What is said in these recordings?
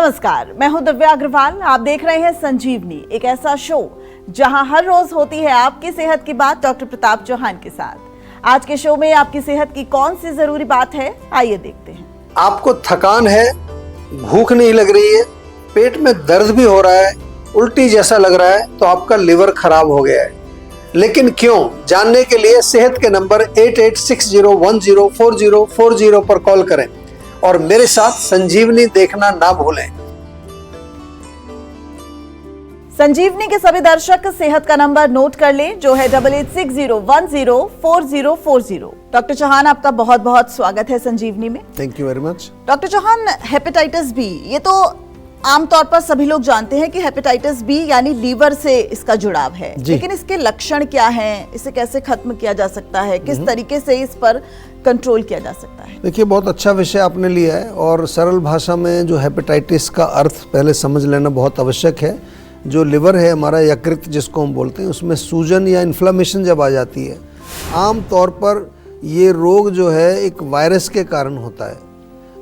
नमस्कार, मैं हूं दिव्या अग्रवाल। आप देख रहे हैं संजीवनी, एक ऐसा शो जहां हर रोज होती है आपकी सेहत की बात डॉक्टर प्रताप चौहान के साथ। आज के शो में आपकी सेहत की कौन सी जरूरी बात है, आइए देखते हैं। आपको थकान है, भूख नहीं लग रही है, पेट में दर्द भी हो रहा है, उल्टी जैसा लग रहा है, तो आपका लिवर खराब हो गया है। लेकिन क्यों, जानने के लिए सेहत के नंबर 8860104040 पर कॉल करें और मेरे साथ संजीवनी देखना ना भूलें। संजीवनी के सभी दर्शक सेहत का नंबर नोट कर लें, जो है 8860104040। डॉक्टर चौहान, आपका बहुत बहुत स्वागत है संजीवनी में। Thank you very much. Doctor Chauhan, hepatitis B, ये तो आमतौर पर सभी लोग जानते हैं कि हेपेटाइटिस बी यानी लीवर से इसका जुड़ाव है, लेकिन इसके लक्षण क्या हैं, इसे कैसे खत्म किया जा सकता है, किस तरीके से इस पर कंट्रोल किया जा सकता है? देखिए, बहुत अच्छा विषय आपने लिया है और सरल भाषा में जो हेपेटाइटिस का अर्थ पहले समझ लेना बहुत आवश्यक है। जो लिवर है हमारा, यकृत जिसको हम बोलते हैं, उसमें सूजन या इन्फ्लेमेशन जब आ जाती है, आम तौर पर ये रोग जो है एक वायरस के कारण होता है,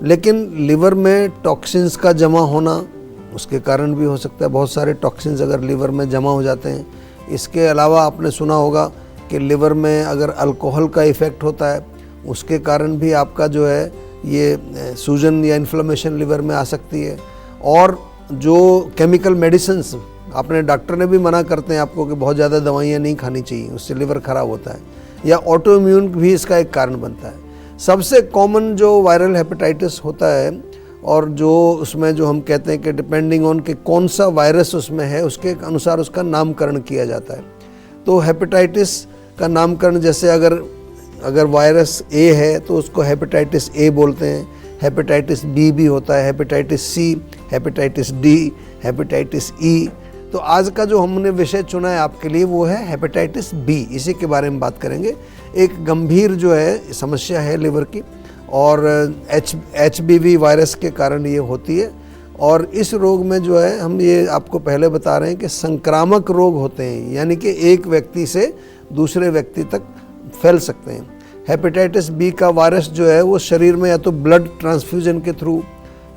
लेकिन लिवर में टॉक्सिन्स का जमा होना उसके कारण भी हो सकता है। बहुत सारे टॉक्सिन्स अगर लिवर में जमा हो जाते हैं। इसके अलावा आपने सुना होगा कि लिवर में अगर अल्कोहल का इफ़ेक्ट होता है, उसके कारण भी आपका जो है ये सूजन या इन्फ्लेमेशन लिवर में आ सकती है। और जो केमिकल मेडिसिन्स, आपने डॉक्टर ने भी मना करते हैं आपको कि बहुत ज़्यादा दवाइयाँ नहीं खानी चाहिए, उससे लिवर ख़राब होता है, या ऑटो इम्यून भी इसका एक कारण बनता है। सबसे कॉमन जो वायरल हेपेटाइटिस होता है, और जो उसमें जो हम कहते हैं कि डिपेंडिंग ऑन कि कौन सा वायरस उसमें है, उसके अनुसार उसका नामकरण किया जाता है। तो हेपेटाइटिस का नामकरण, जैसे अगर वायरस ए है तो उसको हेपेटाइटिस ए बोलते हैं, हेपेटाइटिस बी भी होता है, hepatitis C, hepatitis D, hepatitis E. तो आज का जो हमने विषय चुना है आपके लिए वो है हेपेटाइटिस बी। इसी के बारे में बात करेंगे। एक गंभीर जो है समस्या है लिवर की, और HBV वायरस के कारण ये होती है। और इस रोग में जो है, हम ये आपको पहले बता रहे हैं कि संक्रामक रोग होते हैं, यानी कि एक व्यक्ति से दूसरे व्यक्ति तक फैल सकते हैं। हेपेटाइटिस बी का वायरस जो है वो शरीर में या तो ब्लड ट्रांसफ्यूजन के थ्रू,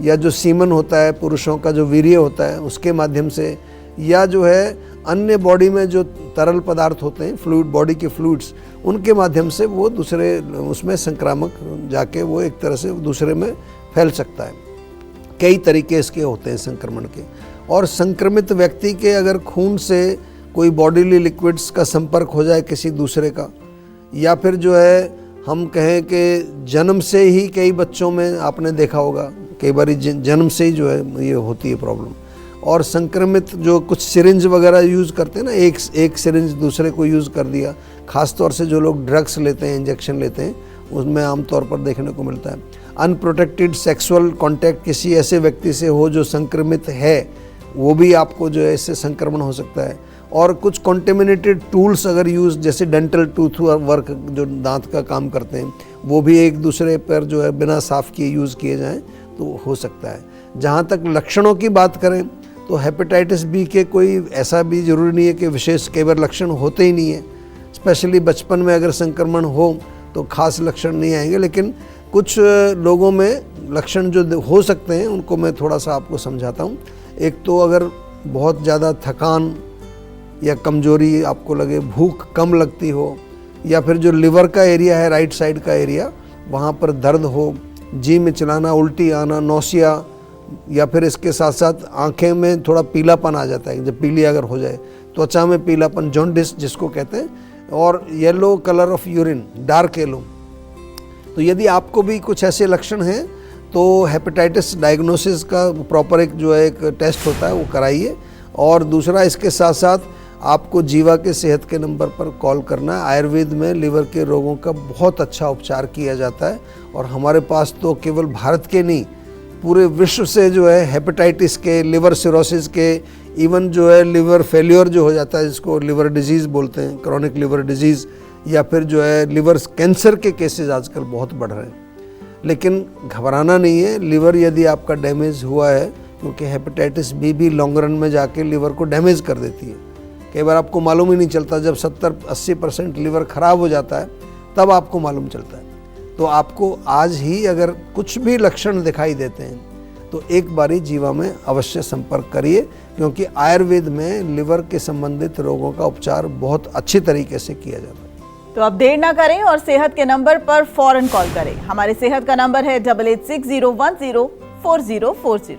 या जो सीमन होता है पुरुषों का, जो वीर्य होता है उसके माध्यम से, या जो है अन्य बॉडी में जो तरल पदार्थ होते हैं, फ्लूइड, बॉडी के फ्लूइड्स, उनके माध्यम से वो दूसरे उसमें संक्रामक जाके वो एक तरह से दूसरे में फैल सकता है। कई तरीके इसके होते हैं संक्रमण के। और संक्रमित व्यक्ति के अगर खून से कोई बॉडीली लिक्विड्स का संपर्क हो जाए किसी दूसरे का, या फिर जो है हम कहें कि जन्म से ही, कई बच्चों में आपने देखा होगा कई बार जन्म से ही जो है ये होती है प्रॉब्लम। और संक्रमित जो कुछ सिरिंज वगैरह यूज़ करते हैं ना, एक सिरिंज दूसरे को यूज़ कर दिया, ख़ास तौर से जो लोग ड्रग्स लेते हैं, इंजेक्शन लेते हैं, उसमें आमतौर पर देखने को मिलता है। अनप्रोटेक्टेड सेक्सुअल कांटेक्ट किसी ऐसे व्यक्ति से हो जो संक्रमित है, वो भी आपको जो है इससे संक्रमण हो सकता है। और कुछ कॉन्टेमिनेटेड टूल्स अगर यूज़, जैसे डेंटल टूथ वर्क, जो दांत का काम करते हैं, वो भी एक दूसरे पर जो है बिना साफ़ किए यूज़ किए जाएँ तो हो सकता है। जहाँ तक लक्षणों की बात करें तो हेपेटाइटिस बी के कोई ऐसा भी ज़रूरी नहीं है कि विशेष कई बार लक्षण होते ही नहीं है। स्पेशली बचपन में अगर संक्रमण हो तो खास लक्षण नहीं आएंगे, लेकिन कुछ लोगों में लक्षण जो हो सकते हैं उनको मैं थोड़ा सा आपको समझाता हूँ। एक तो अगर बहुत ज़्यादा थकान या कमजोरी आपको लगे, भूख कम लगती हो, या फिर जो लिवर का एरिया है, राइट साइड का एरिया, वहाँ पर दर्द हो, जी में चलाना, उल्टी आना, नौसिया, या फिर इसके साथ साथ आंखें में थोड़ा पीलापन आ जाता है, जब पीली अगर हो जाए, त्वचा में पीलापन, जॉन्डिस जिसको कहते हैं, और yellow colour of urine, dark yellow. तो यदि आपको भी कुछ ऐसे लक्षण हैं तो हेपेटाइटिस डायग्नोसिस का प्रॉपर एक जो है एक टेस्ट होता है, वो कराइए। और दूसरा, इसके साथ साथ आपको जीवा के सेहत के नंबर पर कॉल करना है। आयुर्वेद में लिवर के रोगों का बहुत अच्छा उपचार किया जाता है, और हमारे पास तो केवल भारत के नहीं, पूरे विश्व से जो है हेपेटाइटिस के, लिवर सिरोसिस के, इवन जो है लिवर फेल्योर जो हो जाता है, जिसको लिवर डिजीज़ बोलते हैं, क्रॉनिक लिवर डिजीज़, या फिर जो है लिवर कैंसर के केसेस आजकल बहुत बढ़ रहे हैं। लेकिन घबराना नहीं है। लिवर यदि आपका डैमेज हुआ है, क्योंकि हेपेटाइटिस बी भी लॉन्ग रन में जाके लिवर को डैमेज कर देती है, कई बार आपको मालूम ही नहीं चलता, जब 70-80% लिवर ख़राब हो जाता है तब आपको मालूम चलता है। तो आपको आज ही अगर कुछ भी लक्षण दिखाई देते हैं, तो एक बारी जीवा में अवश्य संपर्क करिए, क्योंकि आयुर्वेद में लिवर के संबंधित रोगों का उपचार बहुत अच्छी तरीके से किया जाता है। तो अब देर ना करें और सेहत के नंबर पर फौरन कॉल करें। हमारे सेहत का नंबर है 8860104040।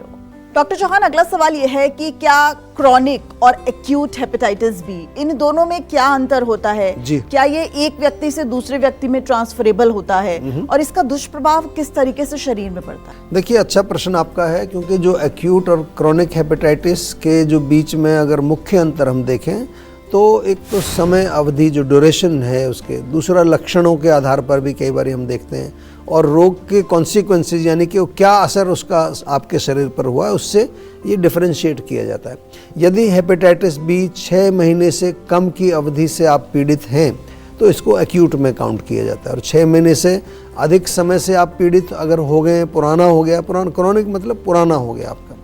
डॉक्टर चौहान, अगला सवाल यह है कि क्या क्रॉनिक और एक्यूट हेपेटाइटिस बी, इन दोनों में क्या अंतर होता है? जी। क्या ये एक व्यक्ति से दूसरे व्यक्ति में ट्रांसफरेबल होता है और इसका दुष्प्रभाव किस तरीके से शरीर में पड़ता है? देखिए, अच्छा प्रश्न आपका है, क्योंकि जो एक्यूट और क्रॉनिक हेपेटाइटिस के जो बीच में अगर मुख्य अंतर हम देखें तो एक तो समय अवधि जो ड्यूरेशन है उसके, दूसरा लक्षणों के आधार पर भी कई बार हम देखते हैं, और रोग के कॉन्सिक्वेंसेस यानी कि वो क्या असर उसका आपके शरीर पर हुआ है, उससे ये डिफरेंशिएट किया जाता है। यदि हेपेटाइटिस बी 6 महीने से कम की अवधि से आप पीड़ित हैं तो इसको एक्यूट में काउंट किया जाता है, और 6 महीने से अधिक समय से आप पीड़ित अगर हो गए, पुराना हो गया, क्रॉनिक मतलब पुराना हो गया आपका,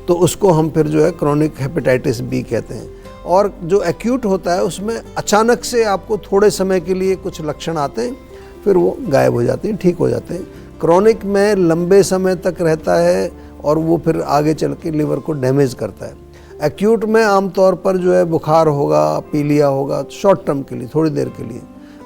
तो उसको हम फिर जो है क्रॉनिक हेपेटाइटिस बी कहते हैं। और जो एक्यूट होता है उसमें अचानक से आपको थोड़े समय के लिए कुछ लक्षण आते हैं, फिर वो गायब हो जाते हैं, ठीक हो जाते हैं। क्रॉनिक में लंबे समय तक रहता है और वो फिर आगे चल के लिवर को डैमेज करता है। एक्यूट में आमतौर पर जो है बुखार होगा, पीलिया होगा, शॉर्ट टर्म के लिए, थोड़ी देर के लिए।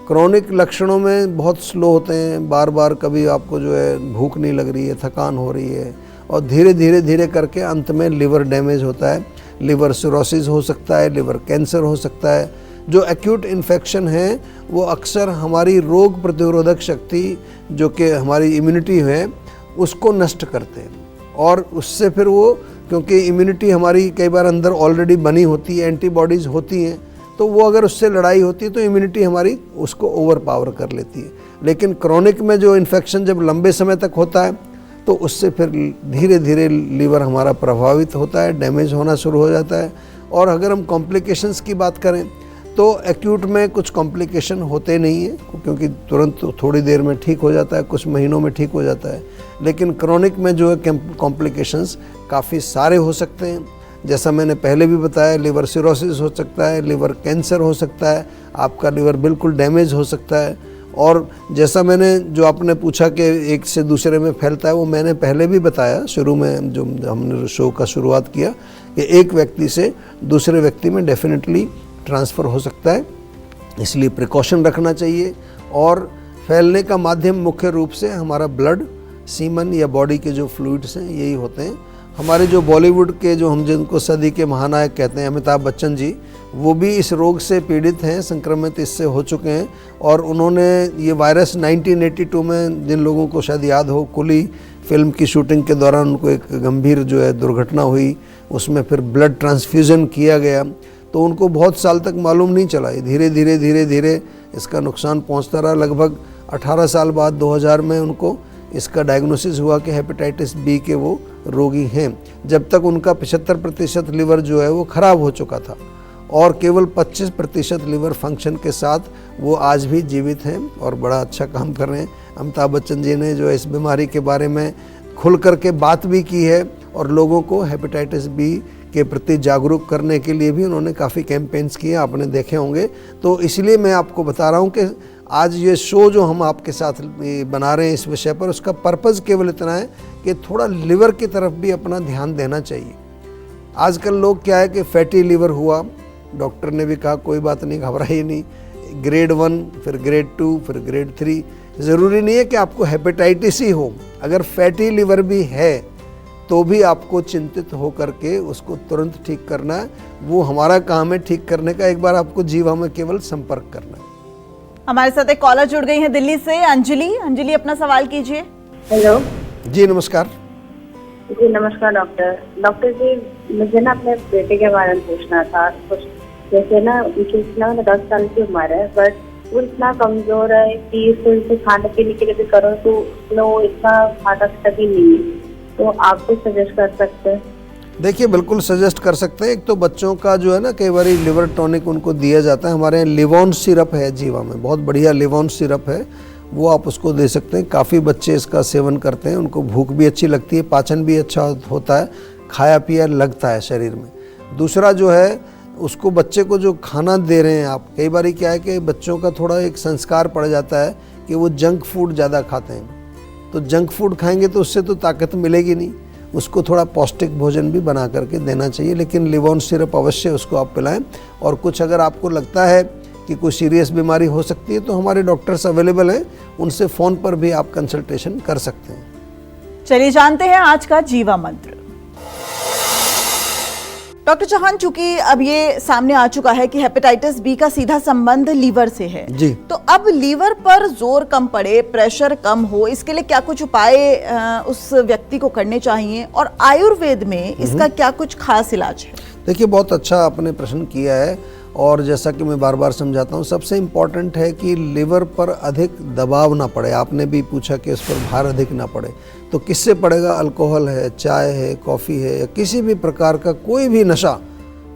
क्रॉनिक लक्षणों में बहुत स्लो होते हैं, बार बार कभी आपको जो है भूख नहीं लग रही है, थकान हो रही है, और धीरे करके अंत में लिवर डैमेज होता है। लिवर सिरोसिस हो सकता है, लिवर कैंसर हो सकता है। जो एक्यूट इन्फेक्शन है वो अक्सर हमारी रोग प्रतिरोधक शक्ति, जो कि हमारी इम्यूनिटी है, उसको नष्ट करते हैं, और उससे फिर वो, क्योंकि इम्यूनिटी हमारी कई बार अंदर ऑलरेडी बनी होती है, एंटीबॉडीज़ होती हैं, तो वो अगर उससे लड़ाई होती है तो इम्यूनिटी हमारी उसको ओवर पावर कर लेती है। लेकिन क्रॉनिक में जो इन्फेक्शन जब लंबे समय तक होता है तो उससे फिर धीरे लिवर हमारा प्रभावित होता है, डैमेज होना शुरू हो जाता है। और अगर हम कॉम्प्लिकेशंस की बात करें तो एक्यूट में कुछ कॉम्प्लिकेशन होते नहीं है, क्योंकि तुरंत थोड़ी देर में ठीक हो जाता है, कुछ महीनों में ठीक हो जाता है। लेकिन क्रॉनिक में जो है कॉम्प्लिकेशंस काफ़ी सारे हो सकते हैं। जैसा मैंने पहले भी बताया, लिवर सिरोसिस हो सकता है, लिवर कैंसर हो सकता है, आपका लिवर बिल्कुल डैमेज हो सकता है। और जैसा मैंने, जो आपने पूछा कि एक से दूसरे में फैलता है, वो मैंने पहले भी बताया शुरू में, जो हमने शो का शुरुआत किया, कि एक व्यक्ति से दूसरे व्यक्ति में डेफिनेटली ट्रांसफ़र हो सकता है, इसलिए प्रिकॉशन रखना चाहिए। और फैलने का माध्यम मुख्य रूप से हमारा ब्लड, सीमन या बॉडी के जो फ्लूइड्स हैं, यही होते हैं। हमारे जो बॉलीवुड के, जो हम जिनको सदी के महानायक कहते हैं, अमिताभ बच्चन जी, वो भी इस रोग से पीड़ित हैं, संक्रमित इससे हो चुके हैं। और उन्होंने ये वायरस 1982 में, जिन लोगों को शायद याद हो, कुली फिल्म की शूटिंग के दौरान उनको एक गंभीर जो है दुर्घटना हुई, उसमें फिर ब्लड ट्रांसफ्यूज़न किया गया, तो उनको बहुत साल तक मालूम नहीं चला। धीरे धीरे इसका नुकसान पहुंचता रहा। लगभग 18 साल बाद 2000 में उनको इसका डायग्नोसिस हुआ कि हेपेटाइटिस बी के वो रोगी हैं। जब तक उनका 75% लिवर जो है वो ख़राब हो चुका था, और केवल 25% लिवर फंक्शन के साथ वो आज भी जीवित हैं और बड़ा अच्छा काम कर रहे हैं। अमिताभ बच्चन जी ने जो इस बीमारी के बारे में खुल कर के बात भी की है, और लोगों को हेपेटाइटिस बी के प्रति जागरूक करने के लिए भी उन्होंने काफ़ी कैंपेन्स किए, आपने देखे होंगे। तो इसलिए मैं आपको बता रहा हूँ कि आज ये शो जो हम आपके साथ बना रहे हैं इस विषय पर, उसका पर्पज़ केवल इतना है कि थोड़ा लिवर की तरफ भी अपना ध्यान देना चाहिए। आजकल लोग क्या है कि फैटी लिवर हुआ, डॉक्टर ने भी कहा कोई बात नहीं, घबराइए नहीं, ग्रेड 1, फिर ग्रेड 2, फिर ग्रेड 3। ज़रूरी नहीं है कि आपको हेपेटाइटिस ही हो, अगर फैटी लिवर भी है तो भी आपको चिंतित हो करके उसको तुरंत ठीक करना है। वो हमारा काम है ठीक करने का। एक बार आपको जीवा में केवल संपर्क करना है। हमारे साथ एक कॉलर जुड़ गई है दिल्ली से, अंजलि अपना सवाल कीजिए। हेलो जी नमस्कार। जी नमस्कार डॉक्टर जी, मुझे ना अपने बेटे के बारे में पूछना था। कुछ जैसे ना उनकी इतना 10 साल की उम्र है, बट वो इतना कमजोर है कि उसे खाने पीने के लिए भी करो तो वो इतना खाता भी नहीं है, तो आप कुछ सजेस्ट कर सकते हैं? देखिए बिल्कुल सजेस्ट कर सकते हैं। एक तो बच्चों का जो है ना, कई बार लिवर टॉनिक उनको दिया जाता है, हमारे यहाँ लिवॉन सिरप है जीवा में, बहुत बढ़िया लिवॉन सिरप है, वो आप उसको दे सकते हैं। काफ़ी बच्चे इसका सेवन करते हैं, उनको भूख भी अच्छी लगती है, पाचन भी अच्छा होता है, खाया पिया लगता है शरीर में। दूसरा जो है, उसको बच्चे को जो खाना दे रहे हैं आप, कई बार क्या है कि बच्चों का थोड़ा एक संस्कार पड़ जाता है कि वो जंक फूड ज़्यादा खाते हैं, तो जंक फूड खाएंगे तो उससे तो ताकत मिलेगी नहीं, उसको थोड़ा पौष्टिक भोजन भी बना करके देना चाहिए, लेकिन लिवोन सिरप अवश्य उसको आप पिलाएं। और कुछ अगर आपको लगता है कि कोई सीरियस बीमारी हो सकती है तो हमारे डॉक्टर्स अवेलेबल हैं, उनसे फ़ोन पर भी आप कंसल्टेशन कर सकते हैं। चलिए जानते हैं आज का जीवा मंत्र। डॉक्टर चौहान, चूंकि अब ये सामने आ चुका है कि हेपेटाइटिस बी का सीधा संबंध लीवर से है जी, तो अब लीवर पर जोर कम पड़े, प्रेशर कम हो, इसके लिए क्या कुछ उपाय उस व्यक्ति को करने चाहिए, और आयुर्वेद में इसका क्या कुछ खास इलाज है? देखिए, बहुत अच्छा आपने प्रश्न किया है, और जैसा कि मैं बार बार समझाता हूँ, सबसे इम्पॉर्टेंट है कि लिवर पर अधिक दबाव ना पड़े। आपने भी पूछा कि उस पर भार अधिक ना पड़े, तो किससे पड़ेगा? अल्कोहल है, चाय है, कॉफ़ी है, या किसी भी प्रकार का कोई भी नशा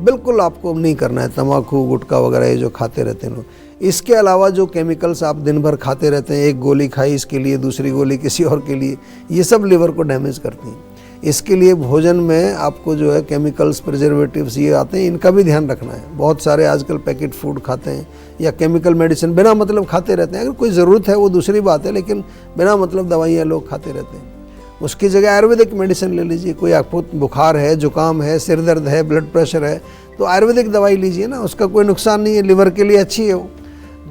बिल्कुल आपको नहीं करना है। तम्बाकू, गुटखा वगैरह ये जो खाते रहते हैं लोग। इसके अलावा जो केमिकल्स आप दिन भर खाते रहते हैं, एक गोली खाई इसके लिए, दूसरी गोली किसी और के लिए, ये सब लिवर को डैमेज करती हैं। इसके लिए भोजन में आपको जो है केमिकल्स, प्रिजर्वेटिव्स ये आते हैं, इनका भी ध्यान रखना है। बहुत सारे आजकल पैकेट फूड खाते हैं या केमिकल मेडिसिन बिना मतलब खाते रहते हैं। अगर कोई ज़रूरत है वो दूसरी बात है, लेकिन बिना मतलब दवाइयाँ लोग खाते रहते हैं। उसकी जगह आयुर्वेदिक मेडिसिन ले लीजिए। कोई आपको बुखार है, जुकाम है, सिर दर्द है, ब्लड प्रेशर है, तो आयुर्वेदिक दवाई लीजिए ना, उसका कोई नुकसान नहीं है, लिवर के लिए अच्छी है वो।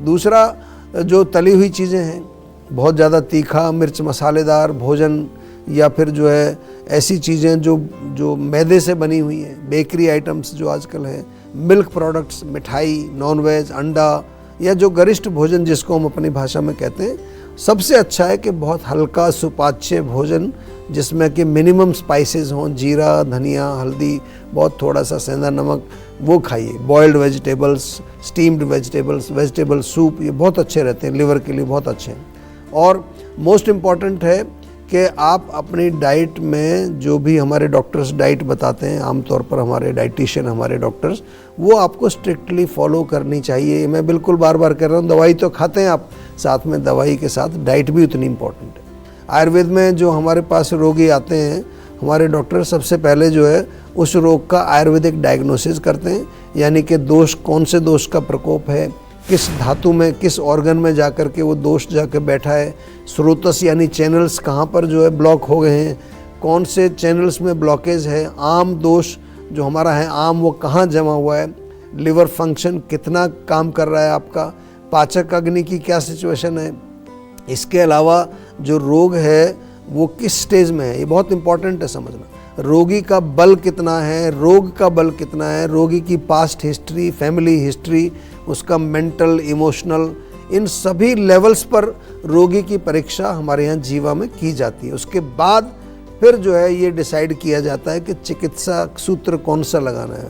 दूसरा, जो तली हुई चीज़ें हैं, बहुत ज़्यादा तीखा, मिर्च मसालेदार भोजन, या फिर जो है ऐसी चीज़ें जो मैदे से बनी हुई हैं, बेकरी आइटम्स जो आजकल हैं, मिल्क प्रोडक्ट्स, मिठाई, नॉन वेज, अंडा, या जो गरिष्ठ भोजन जिसको हम अपनी भाषा में कहते हैं, सबसे अच्छा है कि बहुत हल्का सुपाच्य भोजन जिसमें कि मिनिमम स्पाइसेस हों, जीरा, धनिया, हल्दी, बहुत थोड़ा सा सेंधा नमक, वो खाइए। Boiled vegetables, steamed vegetables, vegetable soup, ये बहुत अच्छे रहते हैं, लिवर के लिए बहुत अच्छे हैं। और मोस्ट इम्पॉर्टेंट है कि आप अपनी डाइट में जो भी हमारे डॉक्टर्स डाइट बताते हैं, आमतौर पर हमारे डाइटिशियन, हमारे डॉक्टर्स, वो आपको स्ट्रिक्टली फॉलो करनी चाहिए। मैं बिल्कुल बार बार कह रहा हूँ, दवाई तो खाते हैं आप, साथ में दवाई के साथ डाइट भी उतनी इम्पॉर्टेंट है। आयुर्वेद में जो हमारे पास रोगी आते हैं, हमारे डॉक्टर सबसे पहले जो है उस रोग का आयुर्वेदिक डायग्नोसिस करते हैं, यानी कि दोष, कौन से दोष का प्रकोप है, किस धातु में, किस ऑर्गन में जाकर के वो दोष जाकर बैठा है, स्रोतस यानी चैनल्स कहाँ पर जो है ब्लॉक हो गए हैं, कौन से चैनल्स में ब्लॉकेज है, आम दोष जो हमारा है आम, वो कहाँ जमा हुआ है, लिवर फंक्शन कितना काम कर रहा है आपका, पाचक अग्नि की क्या सिचुएशन है। इसके अलावा जो रोग है वो किस स्टेज में है, ये बहुत इंपॉर्टेंट है समझना। रोगी का बल कितना है, रोग का बल कितना है, रोगी की पास्ट हिस्ट्री, फैमिली हिस्ट्री, उसका मेंटल, इमोशनल, इन सभी लेवल्स पर रोगी की परीक्षा हमारे यहाँ जीवा में की जाती है। उसके बाद फिर जो है ये डिसाइड किया जाता है कि चिकित्सा सूत्र कौन सा लगाना है,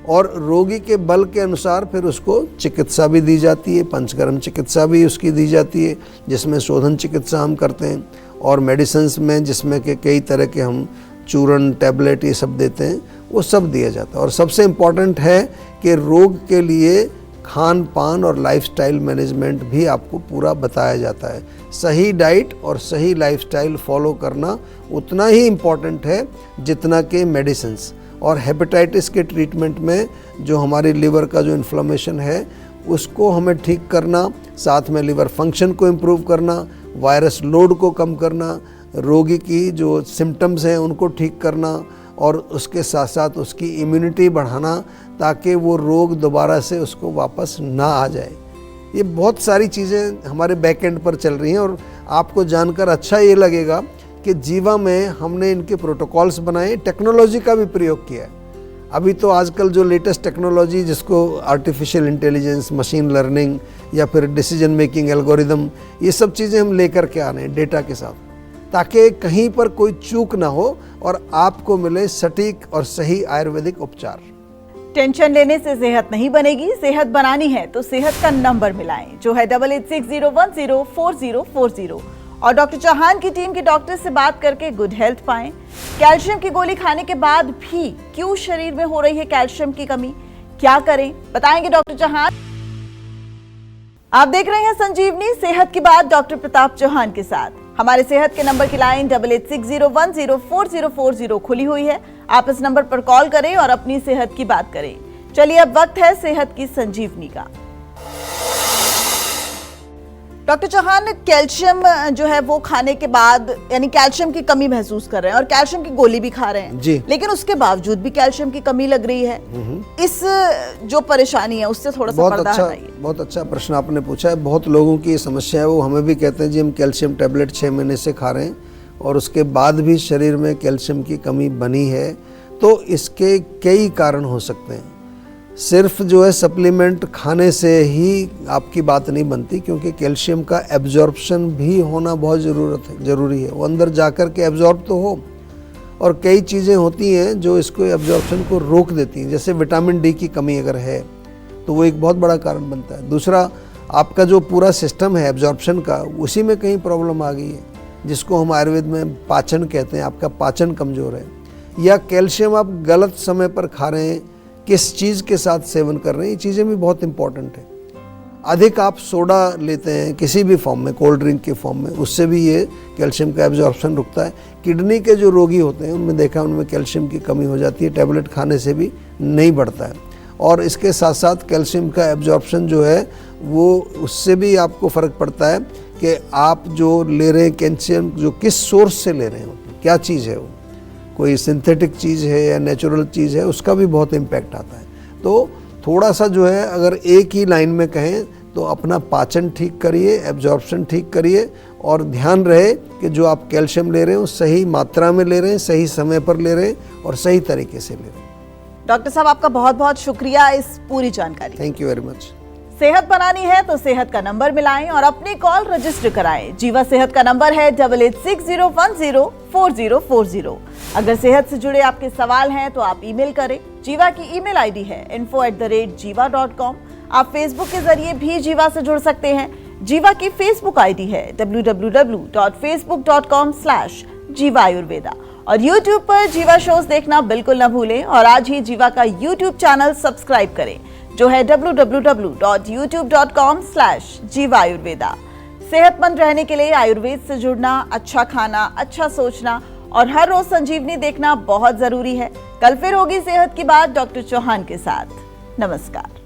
और रोगी के बल के अनुसार फिर उसको चिकित्सा भी दी जाती है, पंचकर्म चिकित्सा भी उसकी दी जाती है, जिसमें शोधन चिकित्सा हम करते हैं, और मेडिसिन्स में जिसमें कि कई तरह के हम चूर्ण, टैबलेट, ये सब देते हैं, वो सब दिया जाता है। और सबसे इम्पॉर्टेंट है कि रोग के लिए खान पान और लाइफस्टाइल मैनेजमेंट भी आपको पूरा बताया जाता है। सही डाइट और सही लाइफस्टाइल फॉलो करना उतना ही इम्पॉर्टेंट है जितना कि मेडिसिन्स। और हेपेटाइटिस के ट्रीटमेंट में जो हमारे लिवर का जो इन्फ्लेमेशन है उसको हमें ठीक करना, साथ में लिवर फंक्शन को इम्प्रूव करना, वायरस लोड को कम करना, रोगी की जो सिम्टम्स हैं उनको ठीक करना, और उसके साथ साथ उसकी इम्यूनिटी बढ़ाना ताकि वो रोग दोबारा से उसको वापस ना आ जाए। ये बहुत सारी चीज़ें हमारे बैक एंड पर चल रही हैं, और आपको जानकर अच्छा ये लगेगा कि जीवा में हमने इनके प्रोटोकॉल्स बनाए, टेक्नोलॉजी का भी प्रयोग किया है। अभी तो आजकल जो लेटेस्ट टेक्नोलॉजी जिसको आर्टिफिशियल इंटेलिजेंस, मशीन लर्निंग या फिर डिसीजन मेकिंग एल्गोरिदम, ये सब चीज़ें हम लेकर के आ रहे हैं डेटा के साथ, ताकि कहीं पर कोई चूक ना हो और आपको मिले सटीक और सही आयुर्वेदिक उपचार। टेंशन लेने से सेहत नहीं बनेगी, सेहत बनानी है तो सेहत का नंबर मिलाएं, जो है 8860104040, और डॉक्टर चौहान की टीम के डॉक्टर से बात करके गुड हेल्थ पाएं। कैल्शियम की गोली खाने के बाद भी क्यों शरीर में हो रही है कैल्शियम की कमी, क्या करें, बताएंगे डॉक्टर चौहान। आप देख रहे हैं संजीवनी, सेहत की बात डॉक्टर प्रताप चौहान के साथ। हमारे सेहत के नंबर की लाइन 8860104040 खुली हुई है। आप इस नंबर पर कॉल करें और अपनी सेहत की बात करें। चलिए अब वक्त है सेहत की संजीवनी का। डॉक्टर चौहान, कैल्शियम जो है वो खाने के बाद यानी कैल्शियम की कमी महसूस कर रहे हैं और कैल्शियम की गोली भी खा रहे हैं जी, लेकिन उसके बावजूद भी कैल्शियम की कमी लग रही है। इस जो परेशानी है उससे थोड़ा सा पर्दा हटाइए। बहुत अच्छा प्रश्न आपने पूछा है। बहुत लोगों की ये समस्या है, वो हमें भी कहते हैं जी हम कैल्शियम टैबलेट 6 महीने से खा रहे हैं और उसके बाद भी शरीर में कैल्शियम की कमी बनी है। तो इसके कई कारण हो सकते हैं। सिर्फ जो है सप्लीमेंट खाने से ही आपकी बात नहीं बनती, क्योंकि कैल्शियम का एब्जॉर्प्शन भी होना बहुत ज़रूरी है। वो अंदर जाकर के एब्जॉर्ब तो हो, और कई चीज़ें होती हैं जो इसको एब्जॉर्प्शन को रोक देती हैं। जैसे विटामिन डी की कमी अगर है तो वो एक बहुत बड़ा कारण बनता है। दूसरा, आपका जो पूरा सिस्टम है एब्जॉर्प्शन का, उसी में कहीं प्रॉब्लम आ गई है, जिसको हम आयुर्वेद में पाचन कहते हैं। आपका पाचन कमज़ोर है, या कैल्शियम आप गलत समय पर खा रहे हैं, किस चीज़ के साथ सेवन कर रहे हैं, ये चीज़ें भी बहुत इंपॉर्टेंट है। अधिक आप सोडा लेते हैं किसी भी फॉर्म में, कोल्ड ड्रिंक के फॉर्म में, उससे भी ये कैल्शियम का एब्जॉर्प्शन रुकता है। किडनी के जो रोगी होते हैं उनमें देखा उनमें कैल्शियम की कमी हो जाती है, टैबलेट खाने से भी नहीं बढ़ता है। और इसके साथ साथ कैल्शियम का एब्जॉर्प्शन जो है वो उससे भी आपको फ़र्क पड़ता है कि आप जो ले रहे हैं कैल्शियम, जो किस सोर्स से ले रहे हैं, क्या चीज़ है वो, कोई सिंथेटिक चीज़ है या नेचुरल चीज़ है, उसका भी बहुत इम्पैक्ट आता है। तो थोड़ा सा जो है, अगर एक ही लाइन में कहें तो अपना पाचन ठीक करिए, एब्जॉर्प्शन ठीक करिए, और ध्यान रहे कि जो आप कैल्शियम ले रहे हो सही मात्रा में ले रहे हैं, सही समय पर ले रहे हैं और सही तरीके से ले रहे हैं। डॉक्टर साहब, आपका बहुत बहुत शुक्रिया इस पूरी जानकारी। Thank you very much. सेहत बनानी है तो सेहत का नंबर मिलाएं और अपनी कॉल रजिस्टर कराएं। जीवा सेहत का नंबर है 8860104040। अगर सेहत से जुड़े आपके सवाल हैं तो आप ईमेल करें। जीवा की ईमेल आईडी है info@jiva.com। आप फेसबुक के जरिए भी जीवा से जुड़ सकते हैं। जीवा की फेसबुक आईडी है www.facebook.com/जीवा आयुर्वेदा। और YouTube पर जीवा शोज देखना बिल्कुल न भूलें और आज ही जीवा का YouTube चैनल सब्सक्राइब करें, जो है www.youtube.com/जीवा आयुर्वेदा। सेहतमंद रहने के लिए आयुर्वेद से जुड़ना, अच्छा खाना, अच्छा सोचना और हर रोज संजीवनी देखना बहुत जरूरी है। कल फिर होगी सेहत की बात डॉक्टर चौहान के साथ। नमस्कार।